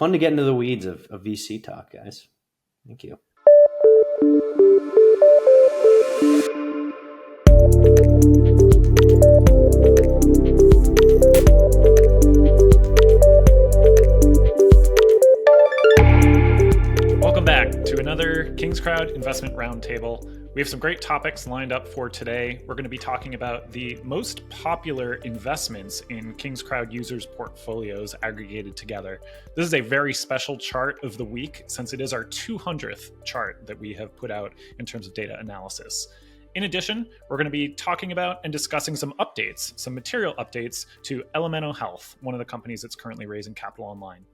fun to get into the weeds of VC talk, guys. Thank you. Welcome back to another Kingscrowd Investment Roundtable. We have some great topics lined up for today. We're going to be talking about the most popular investments in Kingscrowd users' portfolios aggregated together. This is a very special chart of the week since it is our 200th chart that we have put out in terms of data analysis. In addition, we're going to be talking about and discussing some updates, some material updates to Elemeno Health, one of the companies that's currently raising capital online.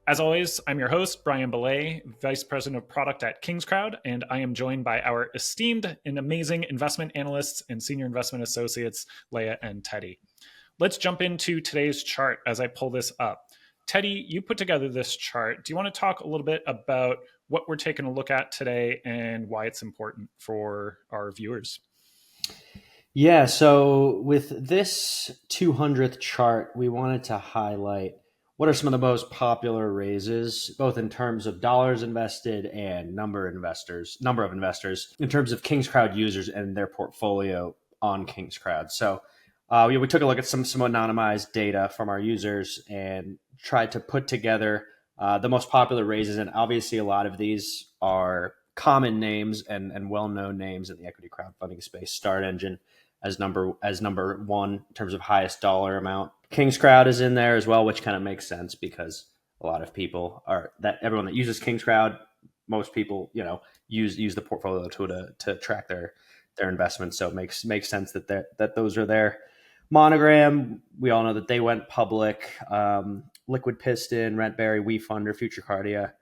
As always, I'm your host, Brian Belley, Vice President of Product at Kingscrowd, and I am joined by our esteemed and amazing investment analysts and senior investment associates, Léa and Teddy. Let's jump into today's chart as I pull this up. Teddy, you put together this chart. Do you want to talk a little bit about what we're taking a look at today and why it's important for our viewers? Yeah, so with this 200th chart, we wanted to highlight what are some of the most popular raises, both in terms of dollars invested and number of investors, in terms of Kingscrowd users and their portfolio on Kingscrowd. So we took a look at some anonymized data from our users and tried to put together the most popular raises. And obviously, a lot of these are common names and well-known names in the equity crowdfunding space. StartEngine as number one in terms of highest dollar amount. Kingscrowd is in there as well, which kind of makes sense because a lot of people everyone that uses Kingscrowd, most people, use the portfolio tool to track their investments. So it makes sense that those are there. Monogram, we all know that they went public. Liquid Piston, Rentberry, WeFunder, Future Cardia,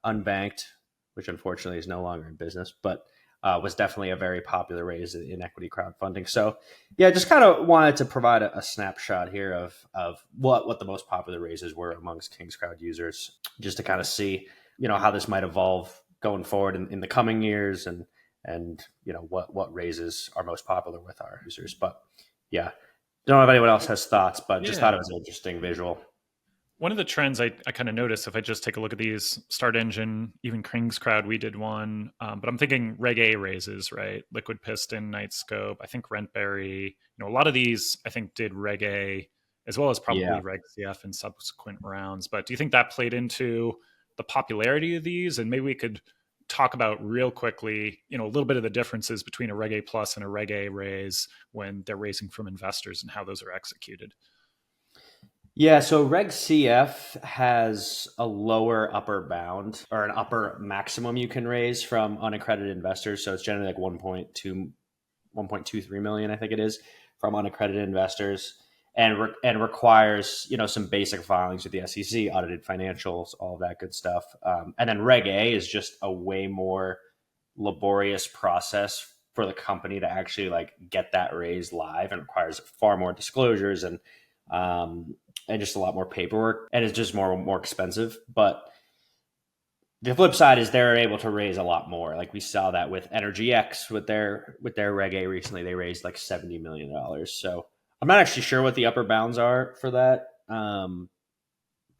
Unbanked, which unfortunately is no longer in business, but was definitely a very popular raise in equity crowdfunding. So yeah, just kind of wanted to provide a snapshot here of what the most popular raises were amongst Kingscrowd users, just to kind of see, how this might evolve going forward in the coming years and what raises are most popular with our users. But yeah, don't know if anyone else has thoughts, but just thought it was an interesting visual. One of the trends I kind of noticed, if I just take a look at these, StartEngine, even Kingscrowd, we did one, but I'm thinking Reg A raises, right? Liquid Piston, Nightscope, I think Rentberry, a lot of these I think did Reg A as well as probably Reg CF in subsequent rounds. But do you think that played into the popularity of these? And maybe we could talk about real quickly, a little bit of the differences between a Reg A plus and a Reg A raise when they're raising from investors and how those are executed. Yeah, so Reg CF has a lower upper bound or an upper maximum you can raise from unaccredited investors. So it's generally like 1.23 million, I think it is, from unaccredited investors, and requires some basic filings with the SEC, audited financials, all of that good stuff. And then Reg A is just a way more laborious process for the company to actually get that raise live, and requires far more disclosures and just a lot more paperwork, and it's just more expensive. But the flip side is they're able to raise a lot more. Like we saw that with EnergyX with their Reg A recently, they raised like $70 million. So I'm not actually sure what the upper bounds are for that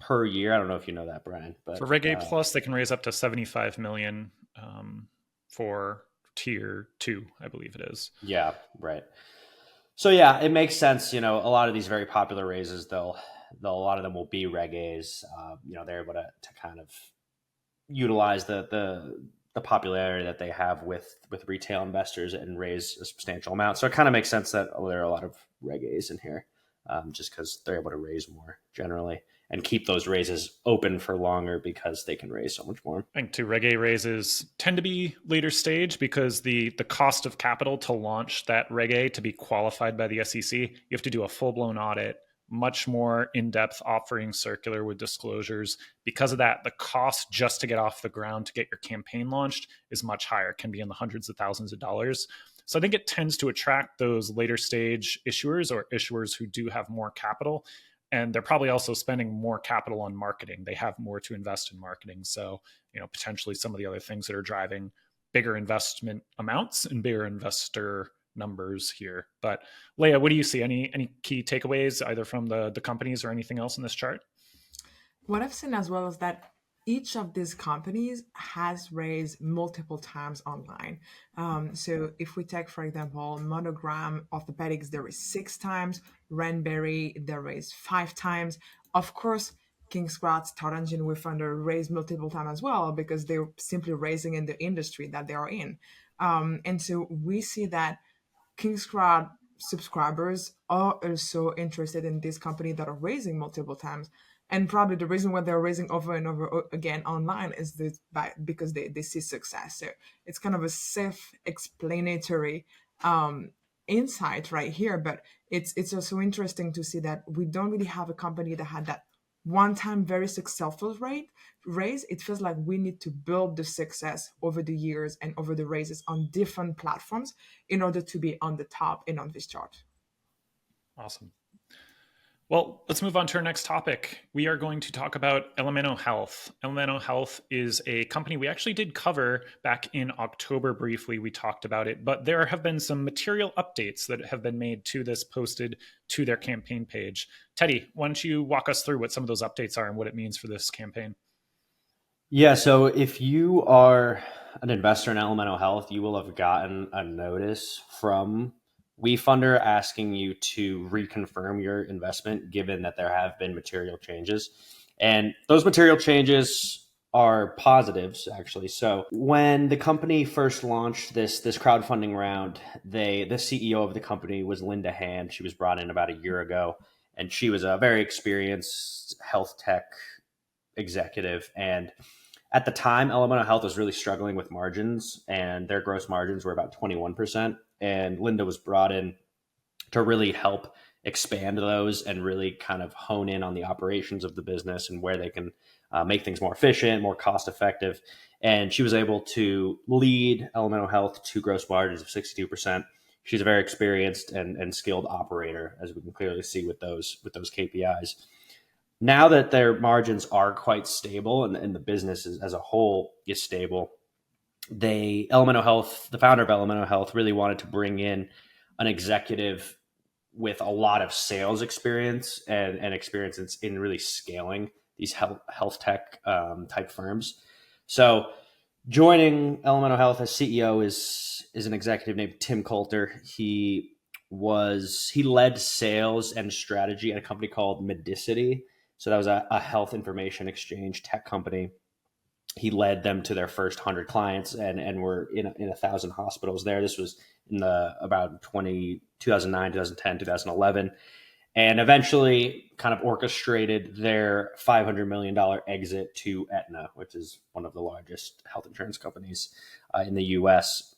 per year. I don't know if you know that, Brian. But for Reg A plus, they can raise up to 75 million for tier 2, I believe it is. Yeah, right. So yeah, it makes sense. A lot of these very popular raises, a lot of them will be Reg A's. They're able to kind of utilize the popularity that they have with retail investors and raise a substantial amount. So it kind of makes sense that there are a lot of Reg A's in here, just because they're able to raise more generally and keep those raises open for longer because they can raise so much more. I think Reg A raises tend to be later stage because the cost of capital to launch that Reg A to be qualified by the SEC, you have to do a full-blown audit, much more in-depth offering circular with disclosures. Because of that, the cost just to get off the ground to get your campaign launched is much higher. It can be in the hundreds of thousands of dollars. So I think it tends to attract those later stage issuers or issuers who do have more capital. And they're probably also spending more capital on marketing. They have more to invest in marketing. So, potentially some of the other things that are driving bigger investment amounts and bigger investor numbers here. But Léa, what do you see? Any key takeaways either from the companies or anything else in this chart? What I've seen as well is that each of these companies has raised multiple times online. So if we take, for example, Monogram Orthopedics, there is 6 times. Rentberry, there is 5 times. Of course, Kingscrowd, StartEngine, WeFunder raised multiple times as well because they're simply raising in the industry that they are in. And so we see that Kingscrowd subscribers are also interested in this company that are raising multiple times. And probably the reason why they're raising over and over again online is because they see success. So it's kind of a self-explanatory um, insight right here. But it's also interesting to see that we don't really have a company that had that one time very successful raise. It feels like we need to build the success over the years and over the raises on different platforms in order to be on the top and on this chart. Awesome. Well, let's move on to our next topic. We are going to talk about Elemeno Health. Elemeno Health is a company we actually did cover back in October briefly. We talked about it, but there have been some material updates that have been made to this, posted to their campaign page. Teddy, why don't you walk us through what some of those updates are and what it means for this campaign? Yeah, so if you are an investor in Elemeno Health, you will have gotten a notice from WeFunder asking you to reconfirm your investment, given that there have been material changes. And those material changes are positives, actually. So when the company first launched this crowdfunding round, the CEO of the company was Linda Hand. She was brought in about a year ago, and she was a very experienced health tech executive. And at the time, Elemeno Health was really struggling with margins, and their gross margins were about 21%. And Linda was brought in to really help expand those and really kind of hone in on the operations of the business and where they can make things more efficient, more cost effective. And she was able to lead Elemeno Health to gross margins of 62%. She's a very experienced and skilled operator, as we can clearly see with those KPIs. Now that their margins are quite stable and the business as a whole is stable, Elemeno Health, the founder of Elemeno Health, really wanted to bring in an executive with a lot of sales experience and experience in really scaling these health tech type firms. So joining Elemeno Health as CEO is an executive named Tim Coulter. He led sales and strategy at a company called Medicity. So that was a health information exchange tech company. He led them to their first 100 clients and were in 1,000 hospitals there. This was in about 2009, 2010, 2011, and eventually kind of orchestrated their $500 million exit to Aetna, which is one of the largest health insurance companies in the US.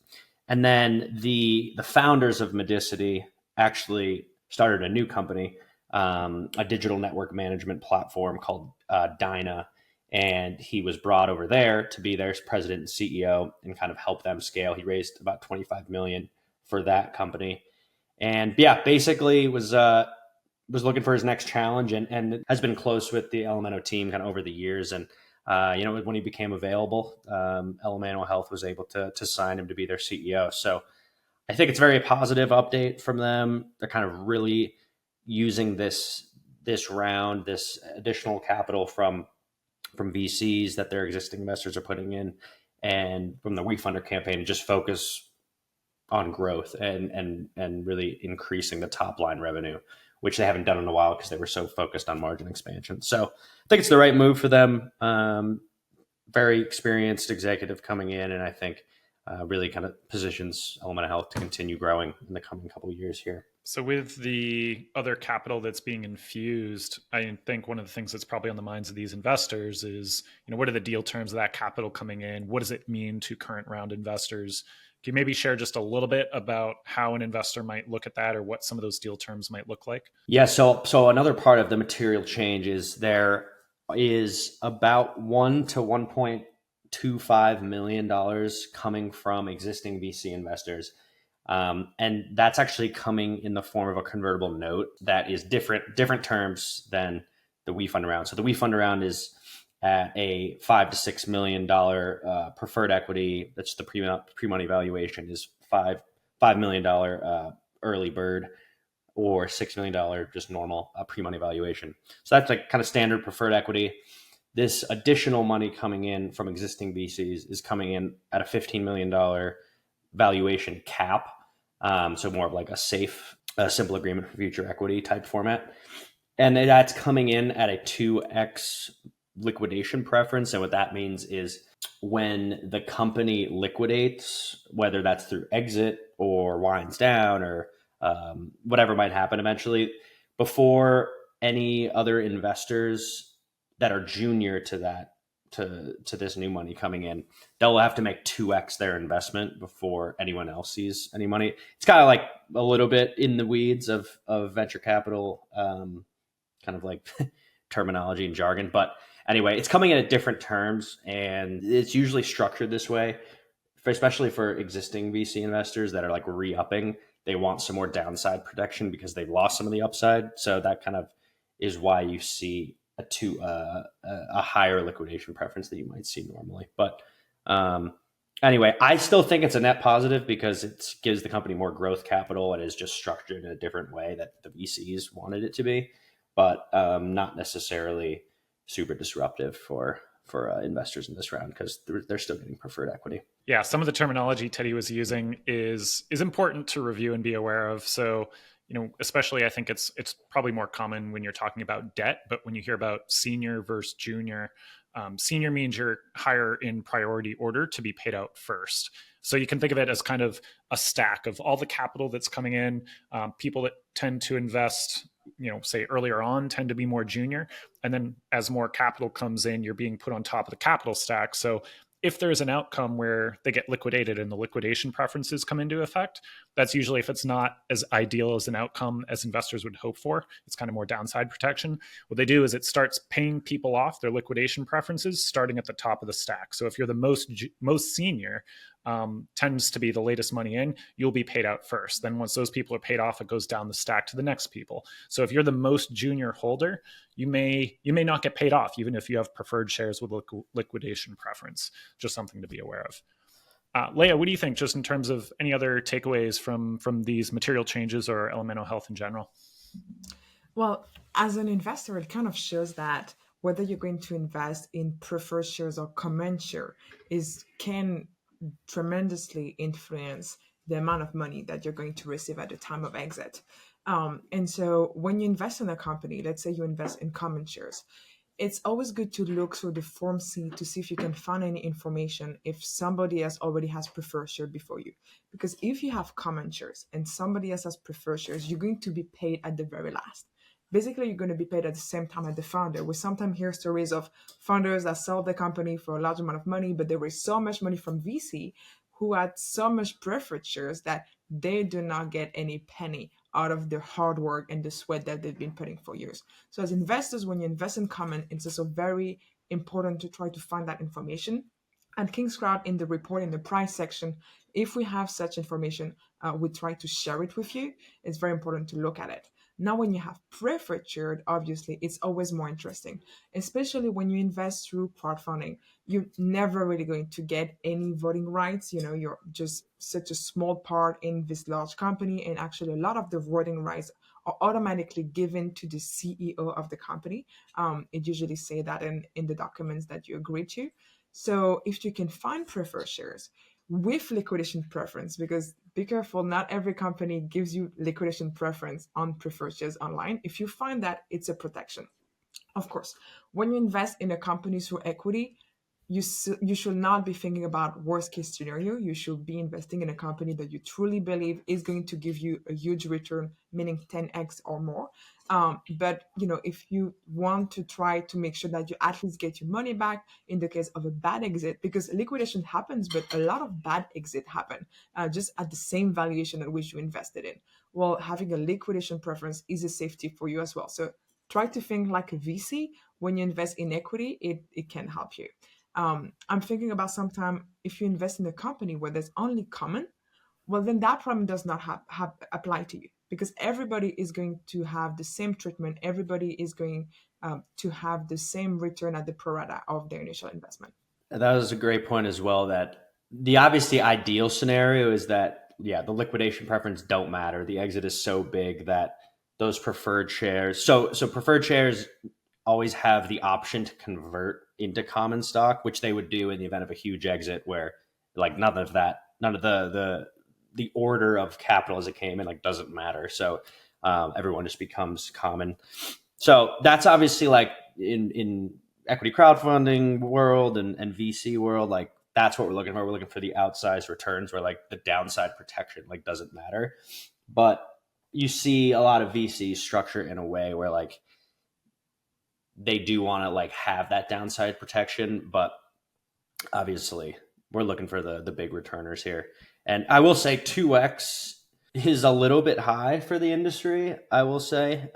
And then the founders of Medicity actually started a new company, a digital network management platform called Dyna. And he was brought over there to be their president and CEO and kind of help them scale. He raised about 25 million for that company. And yeah, basically was looking for his next challenge and has been close with the Elemeno team kind of over the years. And when he became available, Elemeno Health was able to sign him to be their CEO. So I think it's a very positive update from them. They're kind of really using this round, this additional capital from VCs that their existing investors are putting in, and from the WeFunder campaign to just focus on growth and really increasing the top line revenue, which they haven't done in a while because they were so focused on margin expansion. So I think it's the right move for them. Very experienced executive coming in, and I think really kind of positions Elemeno Health to continue growing in the coming couple of years here. So with the other capital that's being infused, I think one of the things that's probably on the minds of these investors is, what are the deal terms of that capital coming in? What does it mean to current round investors? Can you maybe share just a little bit about how an investor might look at that or what some of those deal terms might look like? Yeah, so another part of the material change is there is about $1 to $1.25 million coming from existing VC investors. And that's actually coming in the form of a convertible note that is different terms than the WeFunder round. So the WeFunder round is at a $5 to $6 million preferred equity. That's the pre-money valuation is $5 million early bird, or $6 million just normal pre-money valuation. So that's like kind of standard preferred equity. This additional money coming in from existing VCs is coming in at a $15 million valuation cap. So more of like a safe, simple agreement for future equity type format. And that's coming in at a 2x liquidation preference. And what that means is when the company liquidates, whether that's through exit or winds down or whatever might happen eventually, before any other investors that are junior to that, to this new money coming in, they'll have to make 2x their investment before anyone else sees any money. It's kind of like a little bit in the weeds of venture capital, kind of like terminology and jargon. But anyway, it's coming in at different terms, and it's usually structured this way, especially for existing VC investors that are like re-upping. They want some more downside protection because they've lost some of the upside. So that kind of is why you see a higher liquidation preference than you might see normally. But anyway, I still think it's a net positive because it gives the company more growth capital and is just structured in a different way that the VCs wanted it to be, but not necessarily super disruptive for investors in this round because they're still getting preferred equity. Yeah, some of the terminology Teddy was using is important to review and be aware of. So, especially I think it's probably more common when you're talking about debt, but when you hear about senior versus junior, senior means you're higher in priority order to be paid out first. So you can think of it as kind of a stack of all the capital that's coming in. People that tend to invest, say earlier on tend to be more junior. And then as more capital comes in, you're being put on top of the capital stack. So if there's an outcome where they get liquidated and the liquidation preferences come into effect, that's usually if it's not as ideal as an outcome as investors would hope for. It's kind of more downside protection. What they do is it starts paying people off their liquidation preferences starting at the top of the stack. So if you're the most senior, tends to be the latest money in, you'll be paid out first. Then once those people are paid off, it goes down the stack to the next people. So if you're the most junior holder, you may not get paid off, even if you have preferred shares with liquidation preference. Just something to be aware of. Léa, what do you think, just in terms of any other takeaways from these material changes or Elemeno Health in general? Well, as an investor, it kind of shows that whether you're going to invest in preferred shares or common share can tremendously influence the amount of money that you're going to receive at the time of exit. And so when you invest in a company, let's say you invest in common shares, it's always good to look through the Form C to see if you can find any information if somebody else already has preferred share before you. Because if you have common shares and somebody else has preferred shares, you're going to be paid at the very last. Basically, you're going to be paid at the same time as the founder. We sometimes hear stories of founders that sold the company for a large amount of money, but they raised so much money from VC who had so much preferred shares that they do not get any penny out of the hard work and the sweat that they've been putting for years. So as investors, when you invest in common, it's also very important to try to find that information. At Kingscrowd, in the report, in the price section, if we have such information, we try to share it with you. It's very important to look at it. Now, when you have preferred shared, obviously, it's always more interesting, especially when you invest through crowdfunding. You're never really going to get any voting rights. You're just such a small part in this large company. And actually, a lot of the voting rights are automatically given to the CEO of the company. It usually say that in the documents that you agree to. So if you can find preferred shares with liquidation preference, because be careful, not every company gives you liquidation preference on preferred shares online. If you find that, it's a protection. Of course, when you invest in a company through equity, you should not be thinking about worst case scenario. You should be investing in a company that you truly believe is going to give you a huge return, meaning 10x or more. But if you want to try to make sure that you at least get your money back in the case of a bad exit, because liquidation happens, but a lot of bad exit happen just at the same valuation at which you invested in. Well, having a liquidation preference is a safety for you as well. So try to think like a VC. When you invest in equity, it can help you. I'm thinking about sometime if you invest in a company where there's only common, well, then that problem does not apply to you, because everybody is going to have the same treatment. Everybody is going to have the same return at the pro rata of their initial investment. That was a great point as well, that the obviously ideal scenario is that, the liquidation preference don't matter. The exit is so big that those preferred shares, so preferred shares always have the option to convert into common stock, which they would do in the event of a huge exit where like none of the order of capital as it came in like doesn't matter. So everyone just becomes common. So that's obviously like in equity crowdfunding world and VC world, like that's what we're looking for. We're looking for the outsized returns where like the downside protection like doesn't matter. But you see a lot of VCs structure in a way where like they do want to like have that downside protection, but obviously we're looking for the big returners here. And I will say 2x is a little bit high for the industry, I will say.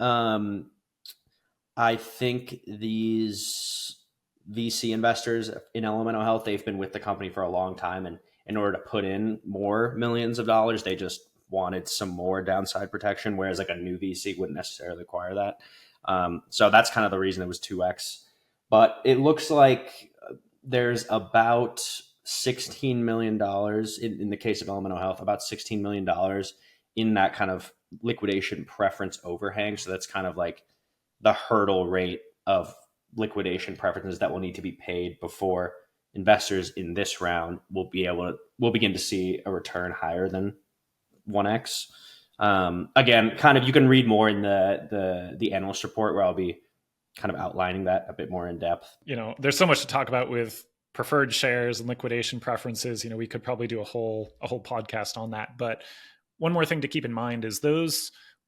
I think these VC investors in Elemeno Health, they've been with the company for a long time. And in order to put in more millions of dollars, they just wanted some more downside protection, whereas like a new VC wouldn't necessarily require that. So that's kind of the reason it was 2x. But it looks like there's about $16 million in the case of Elemeno Health, about $16 million in that kind of liquidation preference overhang. So that's kind of like the hurdle rate of liquidation preferences that will need to be paid before investors in this round will begin to see a return higher than 1x. Again, kind of you can read more in the analyst report where I'll be kind of outlining that a bit more in depth. There's so much to talk about with preferred shares and liquidation preferences. We could probably do a whole podcast on that. But one more thing to keep in mind is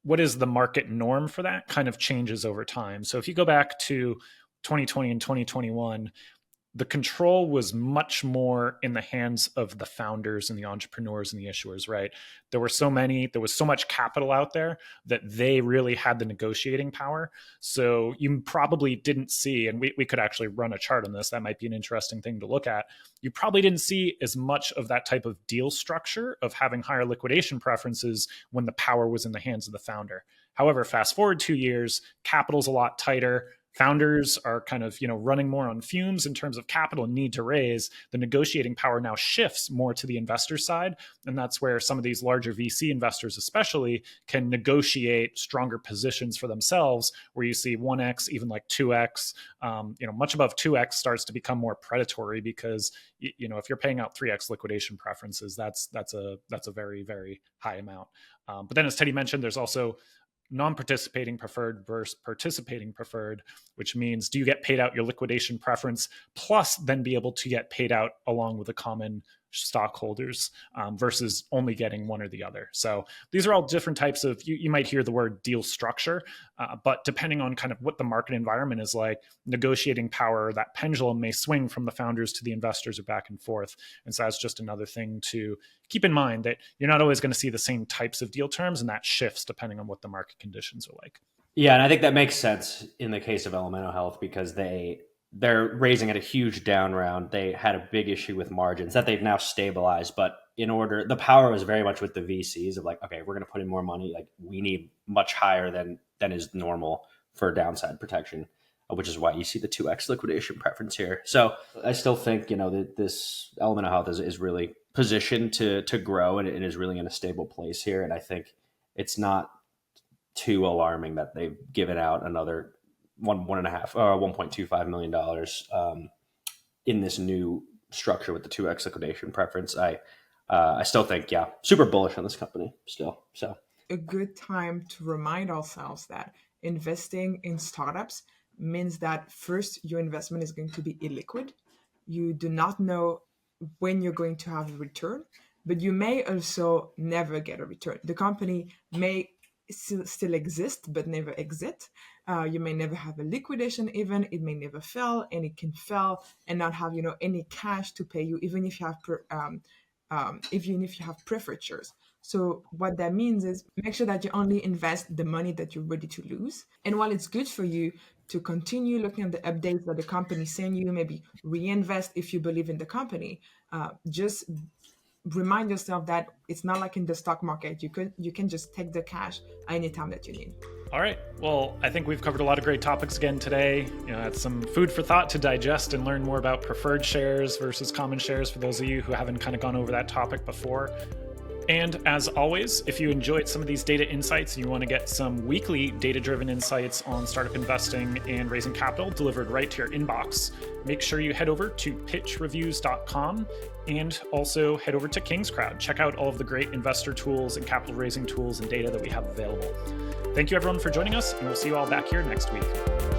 what is the market norm for that kind of changes over time. So if you go back to 2020 and 2021, the control was much more in the hands of the founders and the entrepreneurs and the issuers, right? There was so much capital out there that they really had the negotiating power. So you probably didn't see, and we could actually run a chart on this, that might be an interesting thing to look at. You probably didn't see as much of that type of deal structure of having higher liquidation preferences when the power was in the hands of the founder. However, fast forward 2 years, capital's a lot tighter. Founders are kind of, running more on fumes in terms of capital and need to raise. The negotiating power now shifts more to the investor side. And that's where some of these larger VC investors especially can negotiate stronger positions for themselves, where you see 1x, even like 2x, much above 2x starts to become more predatory because, if you're paying out 3x liquidation preferences, that's a very, very high amount. But then as Teddy mentioned, there's also non-participating preferred versus participating preferred, which means do you get paid out your liquidation preference plus then be able to get paid out along with the common stockholders versus only getting one or the other. So these are all different types of, you might hear the word deal structure, but depending on kind of what the market environment is like, negotiating power, that pendulum may swing from the founders to the investors or back and forth. And so that's just another thing to keep in mind, that you're not always going to see the same types of deal terms, and that shifts depending on what the market conditions are like. Yeah, and I think that makes sense in the case of Elemeno Health because they're raising at a huge down round. They had a big issue with margins that they've now stabilized, but the power was very much with the VCs of like, okay, we're going to put in more money. Like we need much higher than is normal for downside protection, which is why you see the 2x liquidation preference here. So I still think, that this Elemeno Health is really positioned to grow and it is really in a stable place here. And I think it's not too alarming that they've given out another $1.25 million in this new structure with the 2x liquidation preference. I still think, super bullish on this company still. So a good time to remind ourselves that investing in startups means that first, your investment is going to be illiquid. You do not know when you're going to have a return, but you may also never get a return. The company may still exist, but never exit. You may never have a liquidation event. It may never fail, and it can fail and not have, any cash to pay you, even if you have preferred shares. So what that means is make sure that you only invest the money that you're ready to lose. And while it's good for you to continue looking at the updates that the company send you, maybe reinvest if you believe in the company, just remind yourself that it's not like in the stock market. You can just take the cash anytime that you need. All right. Well, I think we've covered a lot of great topics again today. It's some food for thought to digest and learn more about preferred shares versus common shares for those of you who haven't kind of gone over that topic before. And as always, if you enjoyed some of these data insights and you want to get some weekly data-driven insights on startup investing and raising capital delivered right to your inbox, make sure you head over to pitchreviews.com and also head over to Kingscrowd. Check out all of the great investor tools and capital raising tools and data that we have available. Thank you everyone for joining us, and we'll see you all back here next week.